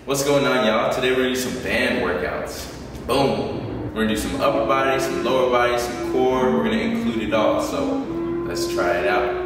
What's going on, y'all? Today we're gonna do some band workouts. Boom! We're gonna do some upper body, some lower body, some core. We're gonna include it all, so let's try it out.